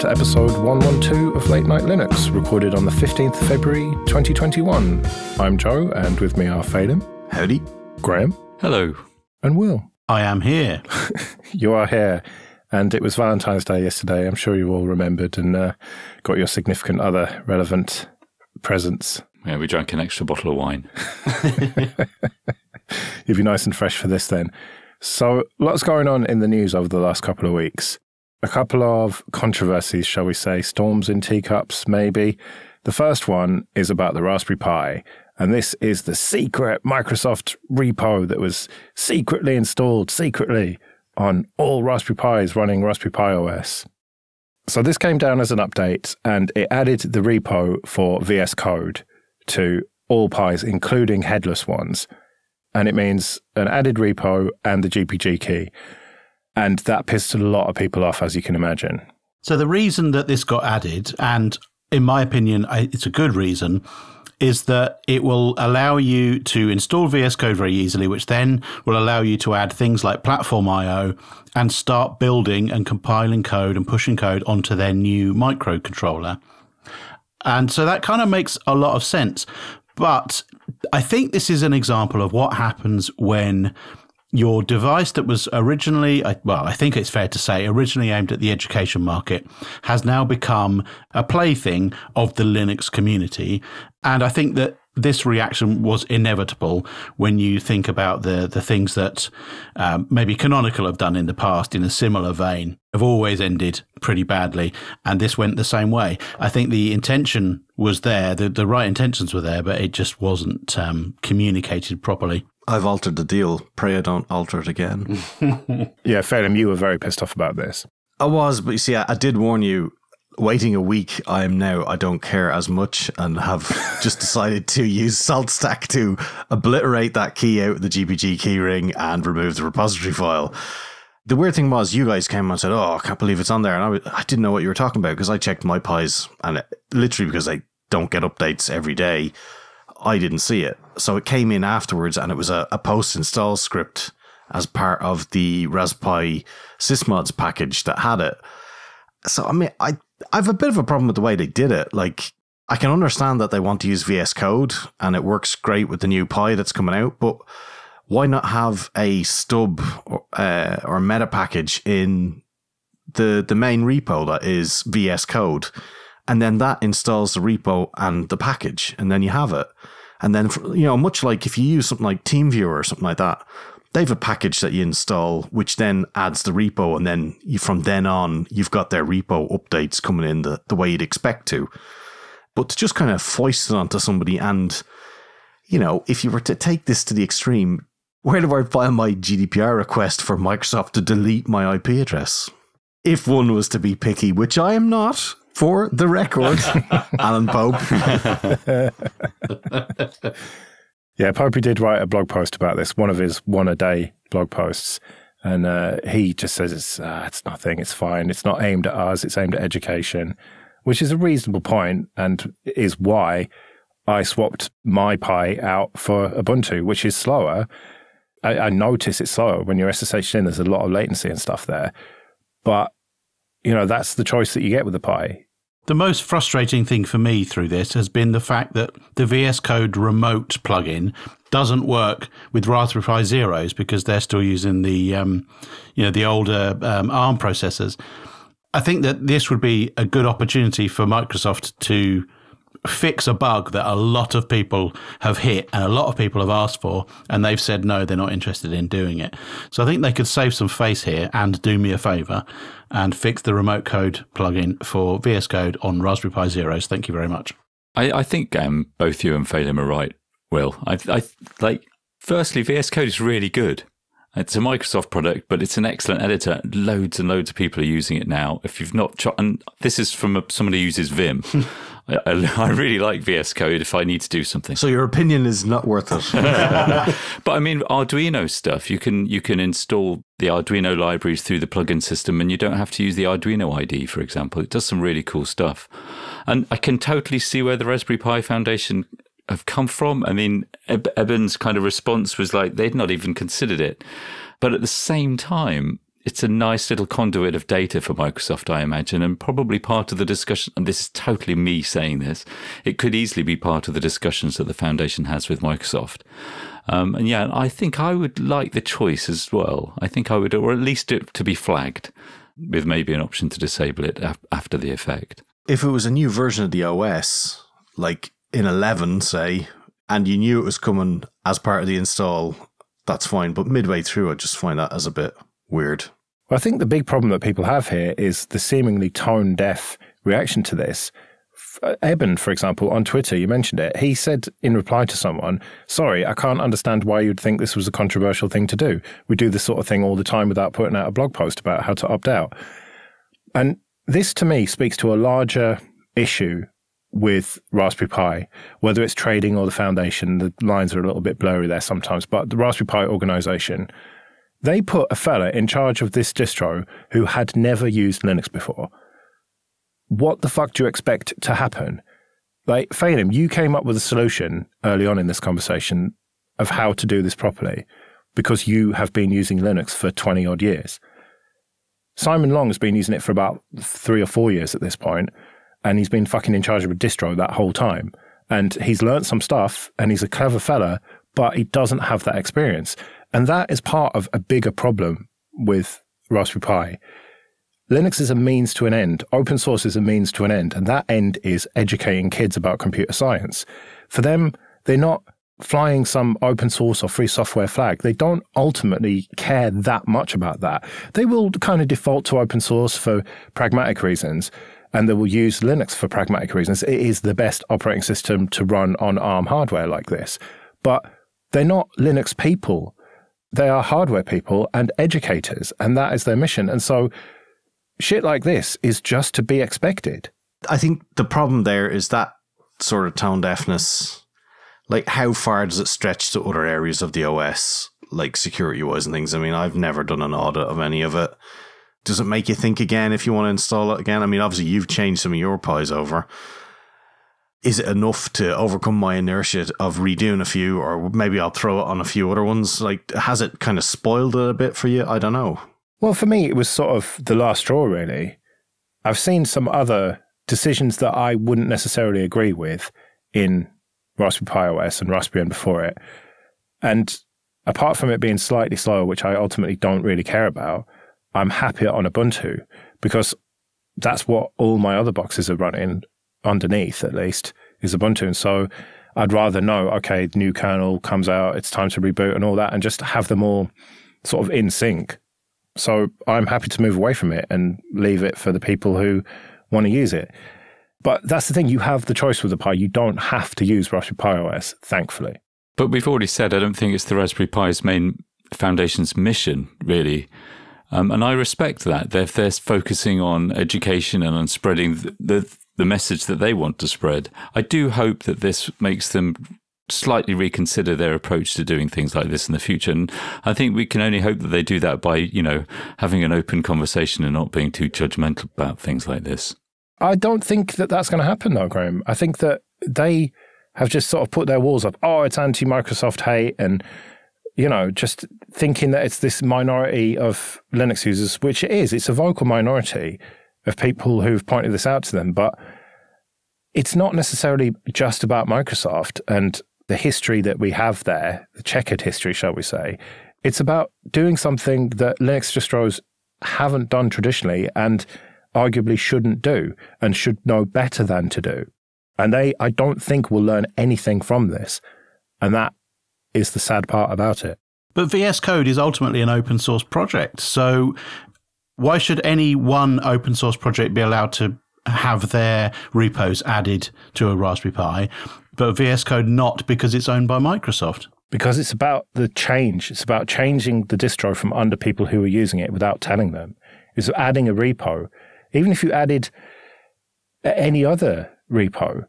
to episode 112 of Late Night Linux, recorded on the 15th of February 2021. I'm Joe, and with me are Phelim. Howdy. Graham. Hello. And Will. I am here. You are here. And it was Valentine's Day yesterday. I'm sure you all remembered and got your significant other relevant presents. Yeah, we drank an extra bottle of wine. You'll be nice and fresh for this then. So, lots going on in the news over the last couple of weeks. A couple of controversies, shall we say, storms in teacups, maybe. The first one is about the Raspberry Pi, and this is the secret Microsoft repo that was secretly installed, on all Raspberry Pis running Raspberry Pi OS. So this came down as an update, and it added the repo for VS Code to all Pis, including headless ones. And it means an added repo and the GPG key. And that pissed a lot of people off, as you can imagine. So the reason that this got added, and in my opinion, it's a good reason, is that it will allow you to install VS Code very easily, which then will allow you to add things like Platform I/O and start building and compiling code and pushing code onto their new microcontroller. And so that kind of makes a lot of sense. But I think this is an example of what happens when your device that was originally, well, I think it's fair to say, originally aimed at the education market, has now become a plaything of the Linux community. And I think that this reaction was inevitable when you think about the things that maybe Canonical have done in the past in a similar vein, have always ended pretty badly. And this went the same way. I think the intention was there, the right intentions were there, but it just wasn't communicated properly. I've altered the deal. Pray I don't alter it again. Yeah, Phelim, you were very pissed off about this. I was, but you see, I did warn you. Waiting a week, I don't care as much and have just decided to use SaltStack to obliterate that key out of the GPG keyring and remove the repository file. The weird thing was, you guys came and said, oh, I can't believe it's on there. And I didn't know what you were talking about because I checked my Pis and literally because I don't get updates every day, I didn't see it. So it came in afterwards and it was a post-install script as part of the Raspberry Pi sysmods package that had it. So, I mean, I have a bit of a problem with the way they did it. Like, I can understand that they want to use VS Code and it works great with the new Pi that's coming out, but why not have a stub or meta package in the main repo that is VS Code? And then that installs the repo and the package, and then you have it. And then, much like if you use something like TeamViewer or something like that, they have a package that you install, which then adds the repo, and then from then on, you've got their repo updates coming in the way you'd expect to. But to just kind of foist it onto somebody and, if you were to take this to the extreme, where do I file my GDPR request for Microsoft to delete my IP address? If one was to be picky, which I am not, for the record, Alan Pope. Yeah, Popey did write a blog post about this, one of his one-a-day blog posts, and he just says it's nothing, it's fine, it's not aimed at us, it's aimed at education, which is a reasonable point and is why I swapped my Pi out for Ubuntu, which is slower. I notice it's slower. When you're SSH'd in, there's a lot of latency and stuff there, but, that's the choice that you get with the Pi. The most frustrating thing for me through this has been the fact that the VS Code remote plugin doesn't work with Raspberry Pi Zeros because they're still using the older ARM processors. I think that this would be a good opportunity for Microsoft to fix a bug that a lot of people have hit and a lot of people have asked for, and they've said no, they're not interested in doing it. So I think they could save some face here and do me a favor and fix the remote code plugin for VS Code on Raspberry Pi Zeros. Thank you very much. I think both you and Phelim are right, Will. Firstly, VS Code is really good. It's a Microsoft product, but it's an excellent editor. Loads and loads of people are using it now. If you've not, and this is from somebody who uses Vim. I really like VS Code if I need to do something. So your opinion is not worth it. But I mean, Arduino stuff, you can install the Arduino libraries through the plugin system, and you don't have to use the Arduino ID, for example. It does some really cool stuff. And I can totally see where the Raspberry Pi Foundation have come from. I mean, Eben's kind of response was like they'd not even considered it. But at the same time, it's a nice little conduit of data for Microsoft, I imagine, and probably part of the discussion, and this is totally me saying this, it could easily be part of the discussions that the Foundation has with Microsoft. And yeah, I think I would like the choice as well. I think I would, or at least it to be flagged with maybe an option to disable it after the effect. If it was a new version of the OS, like in 11, say, and you knew it was coming as part of the install, that's fine. But midway through, I just find that as a bit weird. Well, I think the big problem that people have here is the seemingly tone-deaf reaction to this. Eben, for example, on Twitter, you mentioned it. He said in reply to someone, sorry, I can't understand why you'd think this was a controversial thing to do. We do this sort of thing all the time without putting out a blog post about how to opt out. And this, to me, speaks to a larger issue with Raspberry Pi, whether it's trading or the Foundation. The lines are a little bit blurry there sometimes, but the Raspberry Pi organization, they put a fella in charge of this distro who had never used Linux before. What the fuck do you expect to happen? Like, Phelim, you came up with a solution early on in this conversation of how to do this properly because you have been using Linux for 20 odd years. Simon Long has been using it for about 3 or 4 years at this point, and he's been fucking in charge of a distro that whole time. And he's learnt some stuff, and he's a clever fella, but he doesn't have that experience. And that is part of a bigger problem with Raspberry Pi. Linux is a means to an end. Open source is a means to an end, and that end is educating kids about computer science. For them, they're not flying some open source or free software flag. They don't ultimately care that much about that. They will kind of default to open source for pragmatic reasons, and they will use Linux for pragmatic reasons. It is the best operating system to run on ARM hardware like this. But they're not Linux people. They are hardware people and educators, and that is their mission. And so shit like this is just to be expected. I think the problem there is that sort of tone deafness. Like, how far does it stretch to other areas of the OS, like security-wise and things? I mean, I've never done an audit of any of it. Does it make you think again if you want to install it again? I mean, obviously, you've changed some of your Pis over. Is it enough to overcome my inertia of redoing a few, or maybe I'll throw it on a few other ones? Like, has it kind of spoiled it a bit for you? I don't know. Well, for me, it was sort of the last straw, really. I've seen some other decisions that I wouldn't necessarily agree with in Raspberry Pi OS and Raspbian before it. And apart from it being slightly slower, which I ultimately don't really care about, I'm happier on Ubuntu because that's what all my other boxes are running underneath, at least, is Ubuntu. And so I'd rather know, okay, new kernel comes out, it's time to reboot and all that, and just have them all sort of in sync. So I'm happy to move away from it and leave it for the people who want to use it. But that's the thing, you have the choice with the Pi. You don't have to use Raspberry Pi OS, thankfully. But we've already said, I don't think it's the Raspberry Pi's main Foundation's mission, really. And I respect that. They're focusing on education and on spreading the message that they want to spread. I do hope that this makes them slightly reconsider their approach to doing things like this in the future. And I think we can only hope that they do that by, having an open conversation and not being too judgmental about things like this. I don't think that that's going to happen, though, Graham. I think that they have just sort of put their walls up. Oh, it's anti-Microsoft hate and, just thinking that it's this minority of Linux users, which it is. It's a vocal minority of people who've pointed this out to them. But it's not necessarily just about Microsoft and the history that we have there, the checkered history, shall we say. It's about doing something that Linux distros haven't done traditionally and arguably shouldn't do and should know better than to do. And I don't think will learn anything from this. And that is the sad part about it. But VS Code is ultimately an open source project. So why should any one open source project be allowed to have their repos added to a Raspberry Pi, but VS Code not, because it's owned by Microsoft? Because it's about the change. It's about changing the distro from under people who are using it without telling them. It's adding a repo. Even if you added any other repo,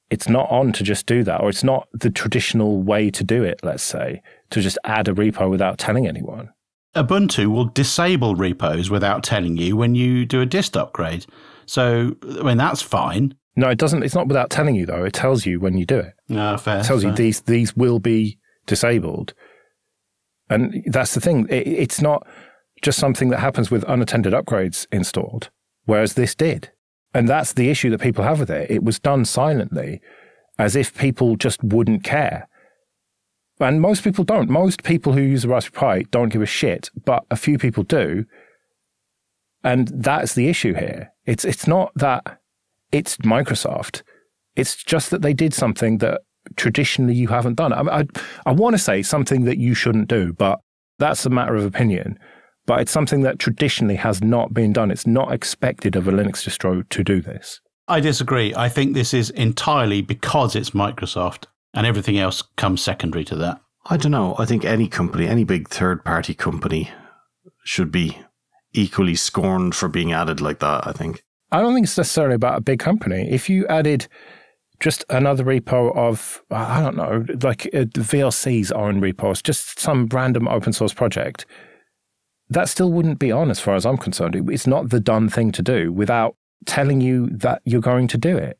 it's not on to just do that, or it's not the traditional way to do it, let's say, to just add a repo without telling anyone. Ubuntu will disable repos without telling you when you do a dist upgrade. So, I mean, that's fine. No, it doesn't. It's not without telling you, though. It tells you when you do it. No, fair. It tells you these will be disabled. And that's the thing. It's not just something that happens with unattended upgrades installed, whereas this did. And that's the issue that people have with it. It was done silently, as if people just wouldn't care. And most people don't. Most people who use a Raspberry Pi don't give a shit, but a few people do. And that's the issue here. It's not that it's Microsoft. It's just that they did something that traditionally you haven't done. I want to say something that you shouldn't do, but that's a matter of opinion. But it's something that traditionally has not been done. It's not expected of a Linux distro to do this. I disagree. I think this is entirely because it's Microsoft, and everything else comes secondary to that. I don't know. I think any company, any big third-party company should be equally scorned for being added like that, I think. I don't think it's necessarily about a big company. If you added just another repo of, I don't know, like VLC's own repos, just some random open source project, that still wouldn't be on as far as I'm concerned. It's not the done thing to do without telling you that you're going to do it.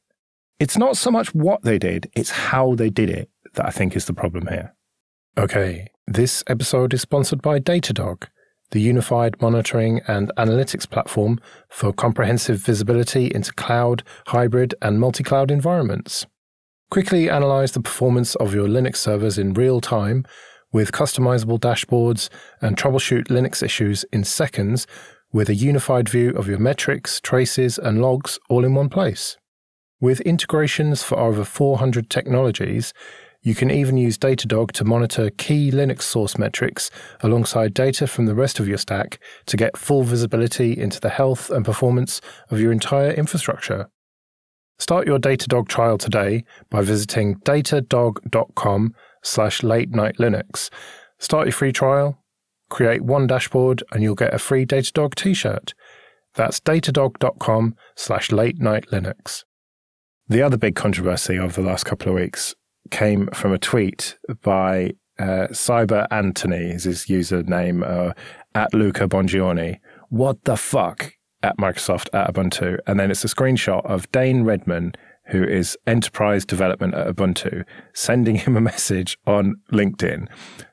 It's not so much what they did, it's how they did it that I think is the problem here. Okay, this episode is sponsored by Datadog, the unified monitoring and analytics platform for comprehensive visibility into cloud, hybrid, and multi-cloud environments. Quickly analyze the performance of your Linux servers in real time with customizable dashboards and troubleshoot Linux issues in seconds with a unified view of your metrics, traces, and logs all in one place. With integrations for over 400 technologies, you can even use Datadog to monitor key Linux source metrics alongside data from the rest of your stack to get full visibility into the health and performance of your entire infrastructure. Start your Datadog trial today by visiting datadog.com/late-night-Linux. Start your free trial, create one dashboard, and you'll get a free Datadog t-shirt. That's datadog.com/late-night-Linux. The other big controversy over the last couple of weeks came from a tweet by Cyber Anthony, is his username, at Luca Bongiorni. What the fuck at Microsoft at Ubuntu? And then it's a screenshot of Dane Redman, who is enterprise development at Ubuntu, sending him a message on LinkedIn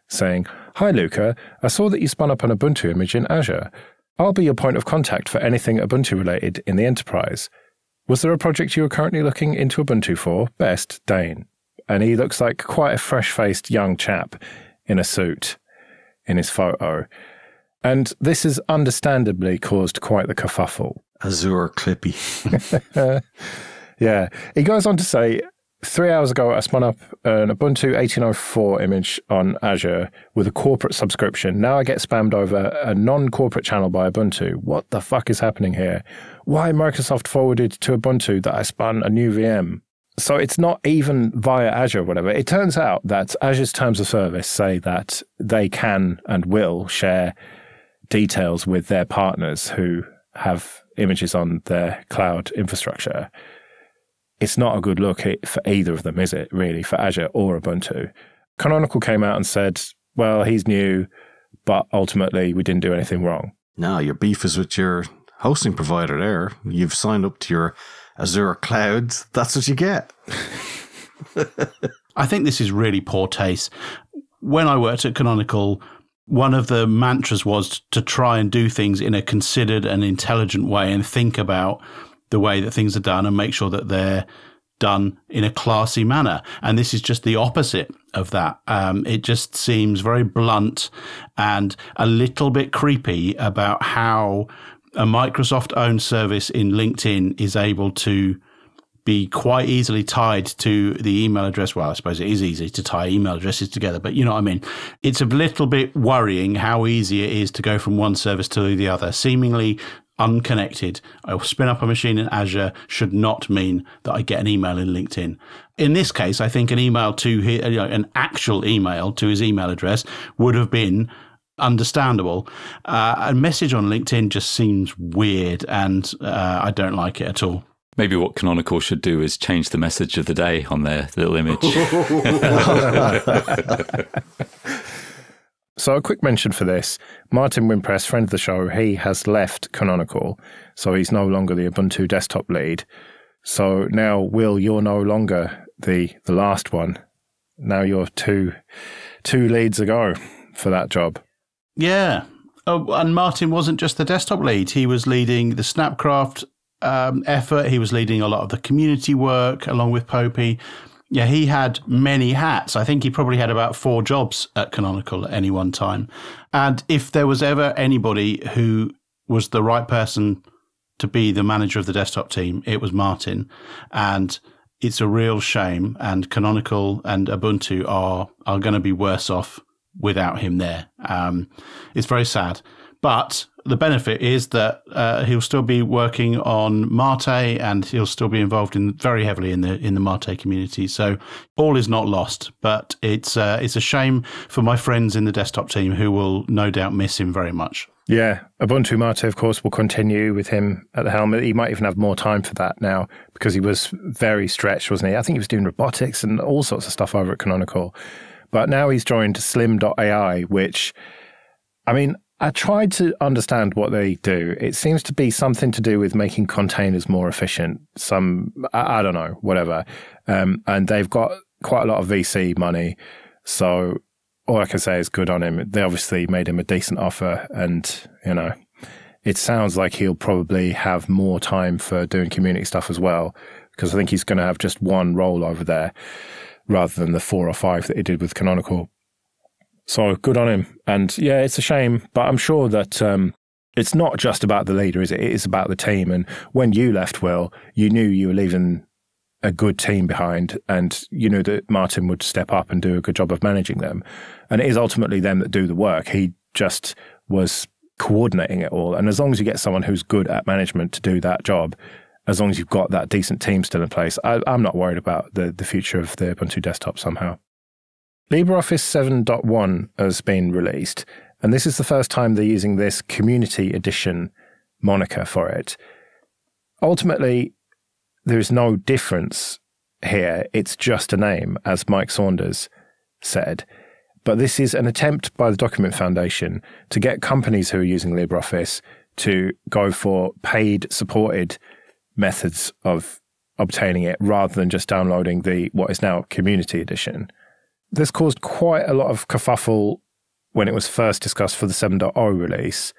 saying, "Hi Luca, I saw that you spun up an Ubuntu image in Azure. I'll be your point of contact for anything Ubuntu related in the enterprise. Was there a project you are currently looking into Ubuntu for? Best, Dane." And he looks like quite a fresh-faced young chap in a suit in his photo. And this has understandably caused quite the kerfuffle. Azure Clippy. Yeah. He goes on to say, 3 hours ago, I spun up an Ubuntu 1804 image on Azure with a corporate subscription. Now I get spammed over a non-corporate channel by Ubuntu. What the fuck is happening here? Why Microsoft forwarded to Ubuntu that I spun a new VM? So it's not even via Azure or whatever. It turns out that Azure's terms of service say that they can and will share details with their partners who have images on their cloud infrastructure. It's not a good look for either of them, is it, really, for Azure or Ubuntu? Canonical came out and said, well, he's new, but ultimately we didn't do anything wrong. No, your beef is with your hosting provider there. You've signed up to your Azure cloud. That's what you get. I think this is really poor taste. When I worked at Canonical, one of the mantras was to try and do things in a considered and intelligent way and think about the way that things are done and make sure that they're done in a classy manner. And this is just the opposite of that. It just seems very blunt and a little bit creepy about how a Microsoft-owned service in LinkedIn is able to be quite easily tied to the email address. Well, I suppose it is easy to tie email addresses together, but you know what I mean? It's a little bit worrying how easy it is to go from one service to the other, seemingly unconnected. I'll spin up a machine in Azure should not mean that I get an email in LinkedIn. In this case, I think an email to an actual email to his email address would have been understandable. A message on LinkedIn just seems weird, and I don't like it at all. Maybe what Canonical should do is change the message of the day on their little image. So a quick mention for this. Martin Wimpress, friend of the show, he has left Canonical, so he's no longer the Ubuntu desktop lead. So now, Will, you're no longer the last one. Now you're two leads ago for that job. Yeah. And Martin wasn't just the desktop lead. He was leading the Snapcraft effort. He was leading a lot of the community work along with Popey. Yeah, he had many hats. I think he probably had about 4 jobs at Canonical at any one time. And if there was ever anybody who was the right person to be the manager of the desktop team, it was Martin. And it's a real shame. And Canonical and Ubuntu are going to be worse off without him there. It's very sad. But the benefit is that he'll still be working on Mate, and he'll still be involved very heavily in the Mate community. So all is not lost. But it's a shame for my friends in the desktop team who will no doubt miss him very much. Yeah, Ubuntu Mate, of course, will continue with him at the helm. He might even have more time for that now because he was very stretched, wasn't he? I think he was doing robotics and all sorts of stuff over at Canonical. But now he's joined Slim.ai, which, I mean, I tried to understand what they do. It seems to be something to do with making containers more efficient. I don't know, whatever. And they've got quite a lot of VC money. So all I can say is good on him. They obviously made him a decent offer. And, you know, it sounds like he'll probably have more time for doing community stuff as well, because I think he's going to have just one role over there rather than the 4 or 5 that he did with Canonical. So good on him. And yeah, it's a shame, but I'm sure that it's not just about the leader, is it? It is about the team. And when you left, Will, you knew you were leaving a good team behind, and you knew that Martin would step up and do a good job of managing them. And it is ultimately them that do the work. He just was coordinating it all. And as long as you get someone who's good at management to do that job, as long as you've got that decent team still in place, I'm not worried about the future of the Ubuntu desktop somehow. LibreOffice 7.1 has been released, and this is the first time they're using this Community Edition moniker for it. Ultimately, there is no difference here. It's just a name, as Mike Saunders said. But this is an attempt by the Document Foundation to get companies who are using LibreOffice to go for paid, supported methods of obtaining it rather than just downloading what is now Community Edition. This caused quite a lot of kerfuffle when it was first discussed for the 7.0 release,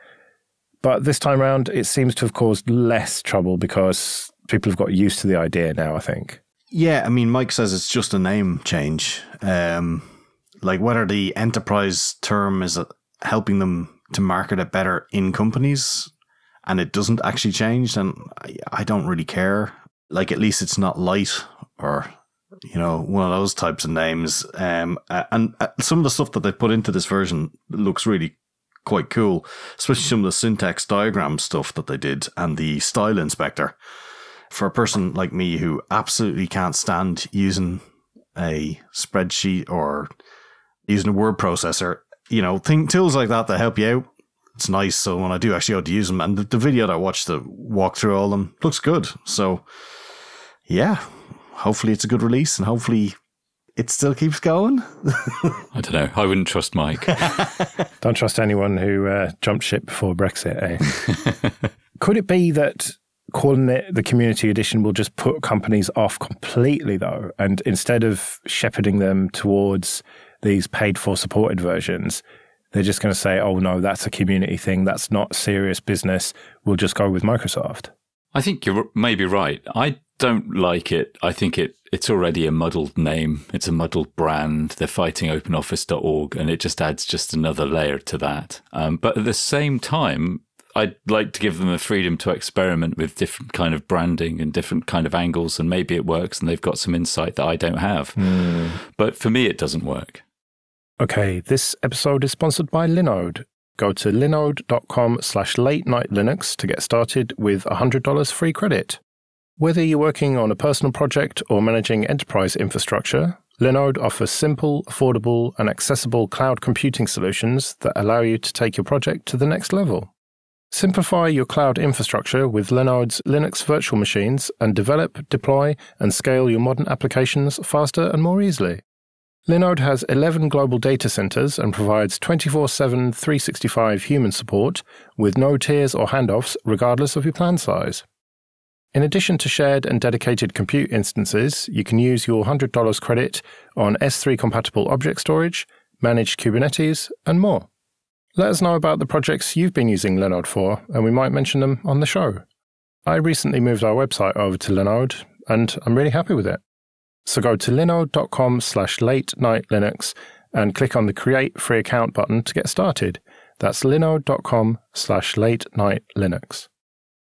but this time around it seems to have caused less trouble because people have got used to the idea now, I think. Yeah, I mean, Mike says it's just a name change. Like whether the enterprise term is helping them to market it better in companies and it doesn't actually change, then I don't really care. Like, at least it's not light or, you know, one of those types of names. And some of the stuff that they put into this version looks really quite cool, especially some of the syntax diagram stuff that they did and the style inspector. For a person like me who absolutely can't stand using a spreadsheet or using a word processor, you know, tools like that help you out. It's nice. So when I do actually go to use them, and the video that I watched to walk through all of them looks good. So yeah, hopefully it's a good release and hopefully it still keeps going. I don't know. I wouldn't trust Mike. Don't trust anyone who jumped ship before Brexit, eh? Could it be that calling it the Community Edition will just put companies off completely, though? And instead of shepherding them towards these paid-for supported versions, they're just going to say, oh, no, that's a community thing. That's not serious business. We'll just go with Microsoft. I think you're maybe right. I don't like it. I think it's already a muddled name. It's a muddled brand. They're fighting OpenOffice.org, and it just adds just another layer to that. But at the same time, I'd like to give them the freedom to experiment with different kind of branding and different kind of angles, and maybe it works and they've got some insight that I don't have. But for me, it doesn't work. Okay, this episode is sponsored by Linode. Go to linode.com/late-night-linux to get started with $100 free credit. Whether you're working on a personal project or managing enterprise infrastructure, Linode offers simple, affordable, and accessible cloud computing solutions that allow you to take your project to the next level. Simplify your cloud infrastructure with Linode's Linux virtual machines and develop, deploy, and scale your modern applications faster and more easily. Linode has 11 global data centers and provides 24/7, 365 human support with no tiers or handoffs regardless of your plan size. In addition to shared and dedicated compute instances, you can use your $100 credit on S3-compatible object storage, managed Kubernetes, and more. Let us know about the projects you've been using Linode for, and we might mention them on the show. I recently moved our website over to Linode, and I'm really happy with it. So go to linode.com/late-night-linux and click on the Create Free Account button to get started. That's linode.com/late-night-linux.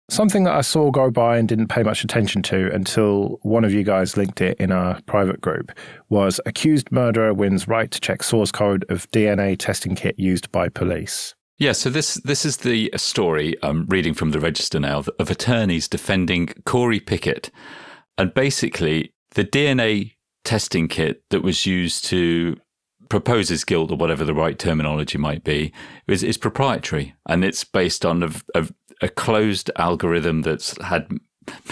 Something that I saw go by and didn't pay much attention to until one of you guys linked it in our private group was accused murderer wins right to check source code of DNA testing kit used by police. Yeah, so this is the story, reading from the Register now, of attorneys defending Corey Pickett. And basically, the DNA testing kit that was used to propose his guilt, or whatever the right terminology might be, is proprietary. And it's based on a closed algorithm that's had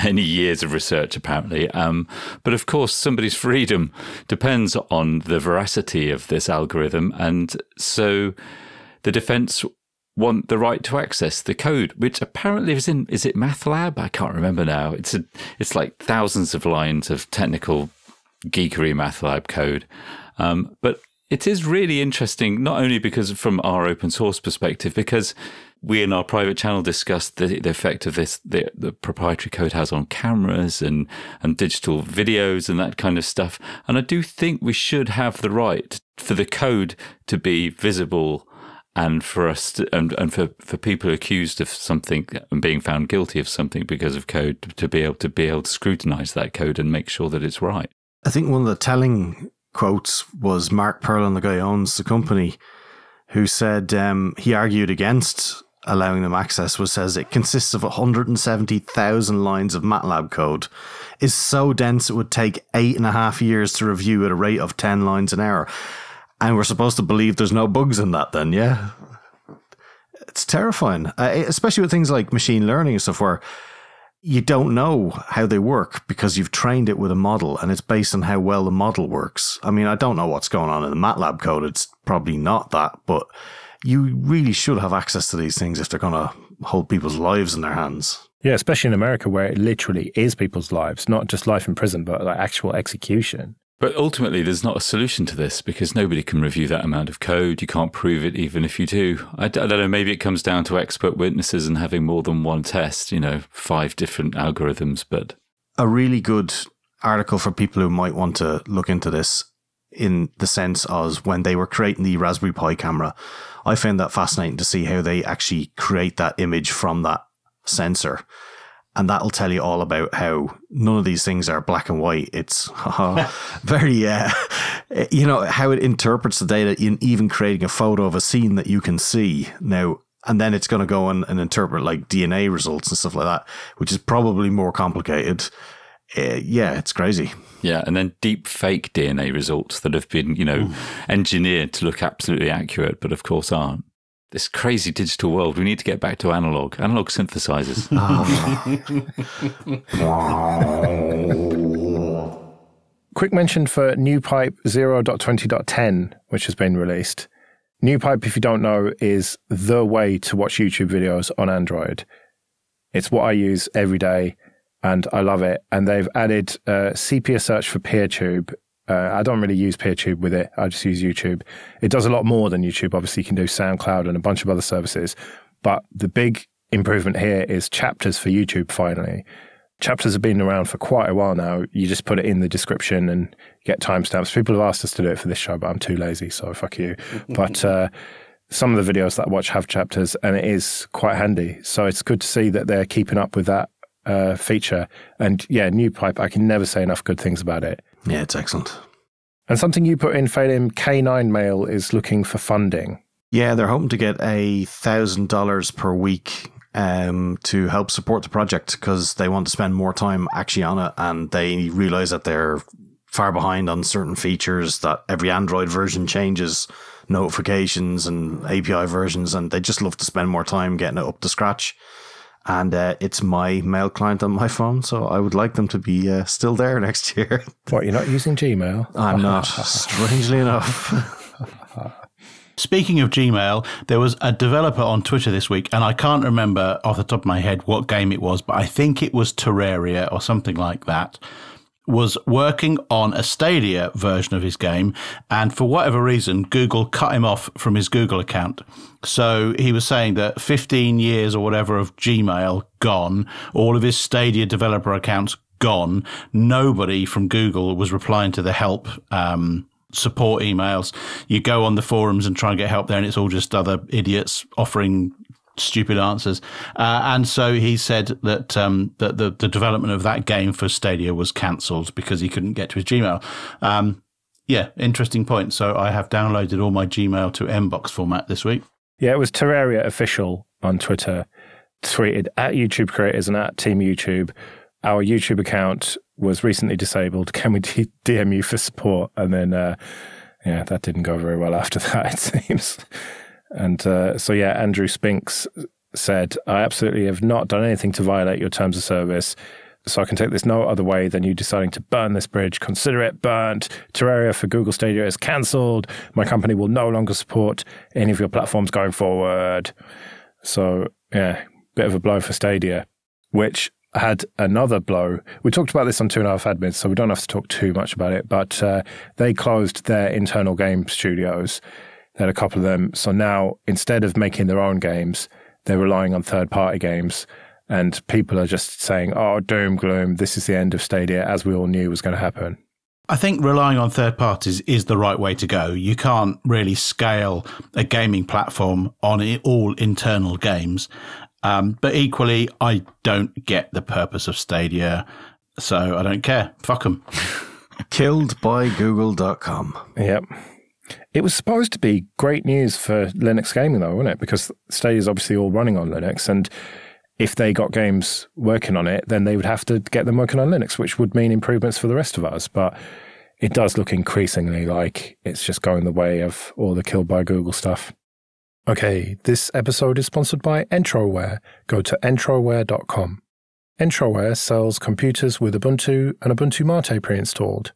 many years of research, apparently. But of course, somebody's freedom depends on the veracity of this algorithm. And so the defense want the right to access the code, which apparently is it Matlab? I can't remember now. It's like thousands of lines of technical geekery Matlab code. But it is really interesting, not only because from our open source perspective, because we in our private channel discussed the effect of this, the proprietary code has on cameras and digital videos and that kind of stuff. And I do think we should have the right for the code to be visible, and for us to, and for people accused of something and being found guilty of something because of code to be able to scrutinize that code and make sure that it's right. I think one of the telling quotes was Mark Perlin, the guy who owns the company, who said he argued against allowing them access, says it consists of 170,000 lines of Matlab code, is so dense it would take 8.5 years to review at a rate of 10 lines an hour. And we're supposed to believe there's no bugs in that then, yeah? It's terrifying, especially with things like machine learning and stuff where you don't know how they work because you've trained it with a model and it's based on how well the model works. I mean, I don't know what's going on in the Matlab code. It's probably not that, but you really should have access to these things if they're going to hold people's lives in their hands. Yeah, especially in America where it literally is people's lives, not just life in prison, but like actual execution. But ultimately, there's not a solution to this because nobody can review that amount of code. You can't prove it even if you do. I don't know, maybe it comes down to expert witnesses and having more than one test, 5 different algorithms. But a really good article for people who might want to look into this in the sense of when they were creating the Raspberry Pi camera, I found that fascinating to see how they actually create that image from that sensor. And that'll tell you all about how none of these things are black and white. It's very, how it interprets the data in even creating a photo of a scene that you can see now. And then it's going to go and interpret like DNA results and stuff like that, which is probably more complicated. It's crazy. Yeah, and then deep fake DNA results that have been, engineered to look absolutely accurate, but of course aren't. This crazy digital world. We need to get back to analog synthesizers. Quick mention for NewPipe 0.20.10, which has been released. NewPipe, if you don't know, is the way to watch YouTube videos on Android. It's what I use every day, and I love it. And they've added sepia search for PeerTube. I don't really use PeerTube with it. I just use YouTube. It does a lot more than YouTube. Obviously, you can do SoundCloud and a bunch of other services. But the big improvement here is chapters for YouTube, finally. Chapters have been around for quite a while now. You just put it in the description and get timestamps. People have asked us to do it for this show, but I'm too lazy, so fuck you. But some of the videos that I watch have chapters, and it is quite handy. So it's good to see that they're keeping up with that feature. And yeah, NewPipe, I can never say enough good things about it. Yeah, it's excellent. And something you put in, Phelim, K9 Mail is looking for funding. Yeah, they're hoping to get $1,000 per week to help support the project because they want to spend more time actually on it, and they realize that they're far behind on certain features, that every Android version changes notifications and API versions, and they just love to spend more time getting it up to scratch. And it's my mail client on my phone, so I would like them to be still there next year. What, you're not using Gmail? I'm not, strangely enough. Speaking of Gmail, there was a developer on Twitter this week, and I can't remember off the top of my head what game it was, but I think it was Terraria or something like that. was working on a Stadia version of his game, and for whatever reason, Google cut him off from his Google account. So he was saying that 15 years or whatever of Gmail gone, all of his Stadia developer accounts gone. Nobody from Google was replying to the help support emails. You go on the forums and try and get help there, and it's all just other idiots offering stupid answers. And so he said that that the development of that game for Stadia was cancelled because he couldn't get to his Gmail. Yeah, interesting point. So I have downloaded all my Gmail to Mbox format this week. Yeah, it was Terraria Official on Twitter, tweeted at YouTube creators and at Team YouTube. Our YouTube account was recently disabled. Can we DM you for support? And then, yeah, that didn't go very well after that, it seems. And so, yeah, Andrew Spinks said, I absolutely have not done anything to violate your terms of service, so I can take this no other way than you deciding to burn this bridge. Consider it burnt. Terraria for Google Stadia is cancelled. My company will no longer support any of your platforms going forward. So, yeah, bit of a blow for Stadia, which had another blow. We talked about this on 2.5 Admins, so we don't have to talk too much about it, but they closed their internal game studios. They had a couple of them. So now, instead of making their own games, they're relying on third-party games. And people are just saying, oh, doom, gloom, this is the end of Stadia, as we all knew was going to happen. I think relying on third parties is the right way to go. You can't really scale a gaming platform on all internal games. But equally, I don't get the purpose of Stadia, so I don't care. Fuck them. Killed by Google.com. Yep. It was supposed to be great news for Linux gaming, though, wasn't it? Because Stadia is obviously all running on Linux, and if they got games working on it, then they would have to get them working on Linux, which would mean improvements for the rest of us. But it does look increasingly like it's just going the way of all the killed by Google stuff. Okay, this episode is sponsored by Entroware. Go to entroware.com. Entroware sells computers with Ubuntu and Ubuntu Mate pre-installed.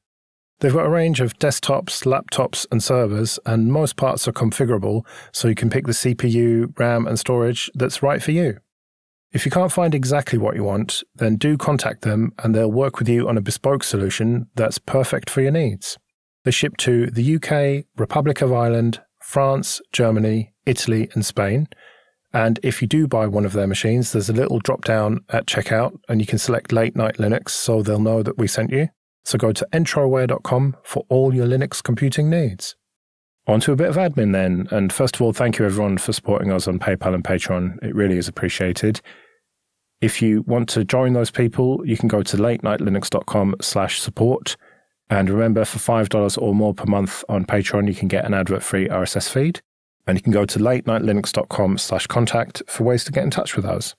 They've got a range of desktops, laptops, and servers, and most parts are configurable, so you can pick the CPU, RAM, and storage that's right for you. If you can't find exactly what you want, then do contact them, and they'll work with you on a bespoke solution that's perfect for your needs. They ship to the UK, Republic of Ireland, France, Germany, Italy, and Spain. And if you do buy one of their machines, there's a little drop-down at checkout, and you can select Late Night Linux, so they'll know that we sent you. So go to entroware.com for all your Linux computing needs. On to a bit of admin then. And first of all, thank you everyone for supporting us on PayPal and Patreon. It really is appreciated. If you want to join those people, you can go to latenightlinux.com/support. And remember, for $5 or more per month on Patreon, you can get an advert-free RSS feed. And you can go to latenightlinux.com/contact for ways to get in touch with us.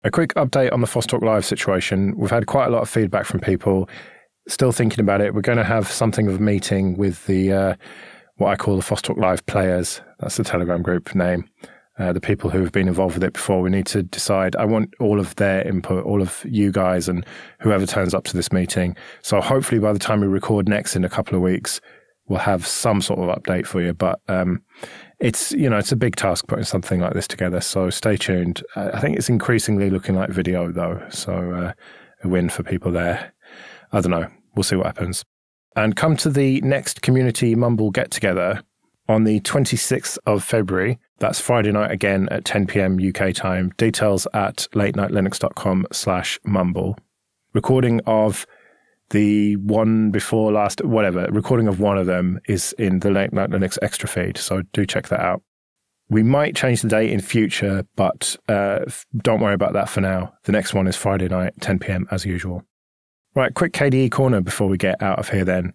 A quick update on the FOSS Talk Live situation. We've had quite a lot of feedback from people. Still thinking about it. We're going to have something of a meeting with the what I call the FOSS Talk Live players. That's the Telegram group name. The people who have been involved with it before. We need to decide. I want all of their input, all of you guys and whoever turns up to this meeting. So hopefully by the time we record next in a couple of weeks, we'll have some sort of update for you. But it's a big task putting something like this together. So stay tuned. I think it's increasingly looking like video though. So a win for people there. I don't know. We'll see what happens. And come to the next Community Mumble get-together on the 26th of February. That's Friday night again at 10 p.m. UK time. Details at latenightlinux.com/mumble. Recording of the one before last, whatever, recording of one of them is in the Late Night Linux extra feed. So do check that out. We might change the date in future, but don't worry about that for now. The next one is Friday night, 10 p.m. as usual. Right, quick KDE Corner before we get out of here then.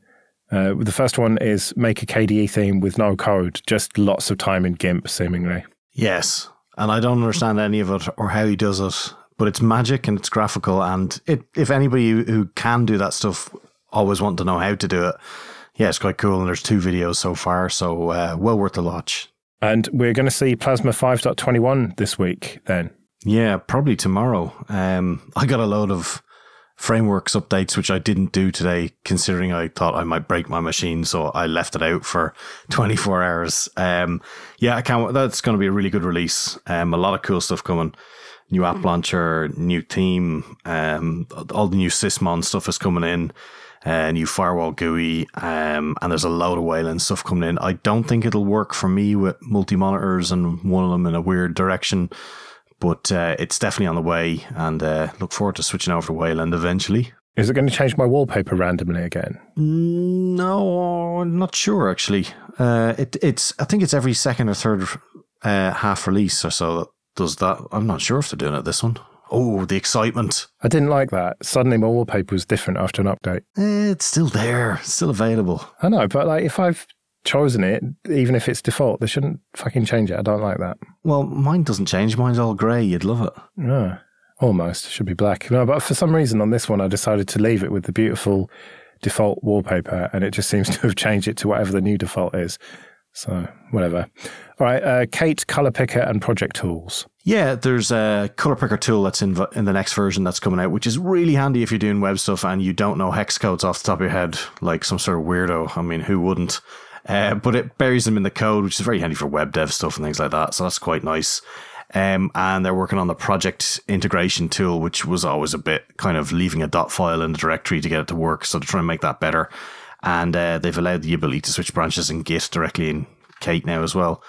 The first one is make a KDE theme with no code, just lots of time in GIMP, seemingly. Yes, and I don't understand any of it or how he does it, but it's magic and it's graphical, and if anybody who can do that stuff always want to know how to do it, yeah, it's quite cool, and there's 2 videos so far, so well worth the watch. And we're going to see Plasma 5.21 this week then. Yeah, probably tomorrow. I got a load of frameworks updates, which I didn't do today, considering I thought I might break my machine, so I left it out for 24 hours. Yeah, I can't. That's going to be a really good release. A lot of cool stuff coming. New app launcher, new theme, all the new Sysmon stuff is coming in. new firewall GUI, and there's a load of Wayland stuff coming in. I don't think it'll work for me with multi-monitors and one of them in a weird direction, but it's definitely on the way, and look forward to switching over to Wayland eventually. Is it going to change my wallpaper randomly again? No, I'm not sure actually. I think it's every second or third half release or so that does that. I'm not sure if they're doing it this one. Oh, the excitement. I didn't like that. Suddenly my wallpaper was different after an update. It's still there, still available. I know, but like if I've chosen it, even if it's default, they shouldn't fucking change it. I don't like that. Well, mine doesn't change. Mine's all grey. You'd love it. Yeah. Almost. It should be black. No, but for some reason on this one, I decided to leave it with the beautiful default wallpaper, and it just seems to have changed it to whatever the new default is. So, whatever. All right, Kate, Color Picker and Project Tools. Yeah, there's a Color Picker tool that's in the next version that's coming out, which is really handy if you're doing web stuff and you don't know hex codes off the top of your head, like some sort of weirdo. I mean, who wouldn't? But it buries them in the code, which is very handy for web dev stuff and things like that. So that's quite nice. And they're working on the project integration tool, which was always a bit kind of leaving a dot file in the directory to get it to work. So they're trying to make that better. And they've allowed the ability to switch branches in Git directly in Kate now as well.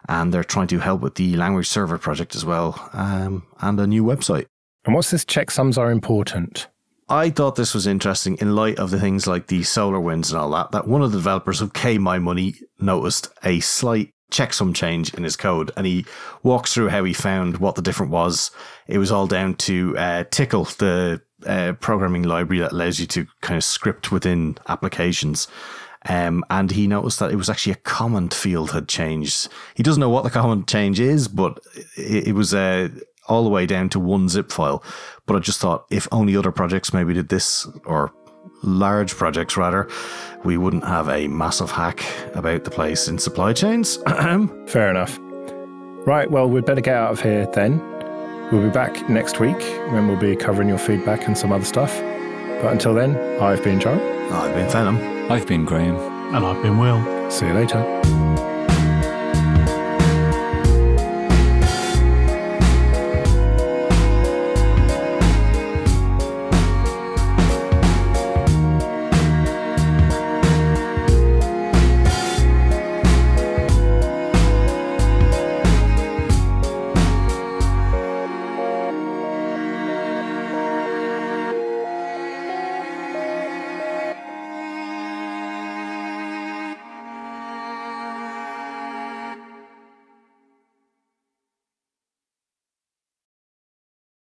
And they're trying to help with the language server project as well, and a new website. And what's this checksums are important? I thought this was interesting in light of the things like the SolarWinds and all that one of the developers of K My Money noticed a slight checksum change in his code, and he walks through how he found what the difference was. It was all down to Tickle, the programming library that allows you to kind of script within applications. And he noticed that it was actually a comment field had changed. He doesn't know what the comment change is, but it was all the way down to one zip file. But I just thought if only other projects maybe did this, or large projects rather, we wouldn't have a massive hack about the place in supply chains. Fair enough. Right, well, we'd better get out of here then. We'll be back next week when we'll be covering your feedback and some other stuff. But until then, I've been Joe. I've been Phenom. I've been Graham. And I've been Will. See you later.